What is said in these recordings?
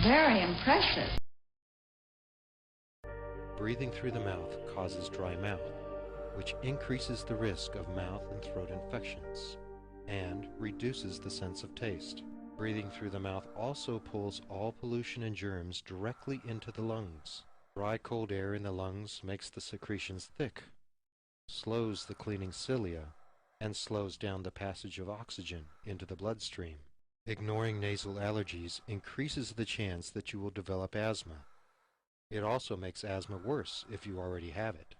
Very impressive. Breathing through the mouth causes dry mouth, which increases the risk of mouth and throat infections and reduces the sense of taste. Breathing through the mouth also pulls all pollution and germs directly into the lungs. Dry, cold air in the lungs makes the secretions thick, slows the cleaning cilia, and slows down the passage of oxygen into the bloodstream. Ignoring nasal allergies increases the chance that you will develop asthma. It also makes asthma worse if you already have it.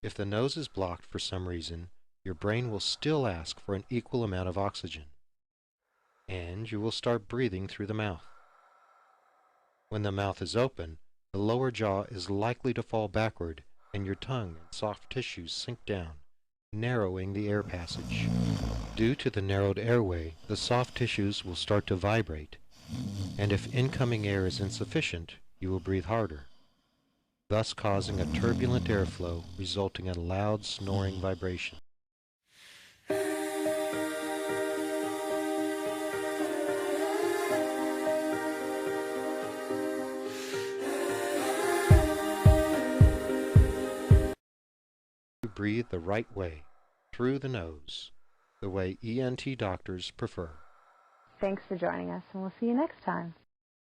If the nose is blocked for some reason, your brain will still ask for an equal amount of oxygen, and you will start breathing through the mouth. When the mouth is open, the lower jaw is likely to fall backward and your tongue and soft tissues sink down, narrowing the air passage. Due to the narrowed airway, the soft tissues will start to vibrate, and if incoming air is insufficient, you will breathe harder, thus causing a turbulent airflow resulting in loud snoring vibration. Breathe the right way, through the nose, the way ENT doctors prefer. Thanks for joining us, and we'll see you next time.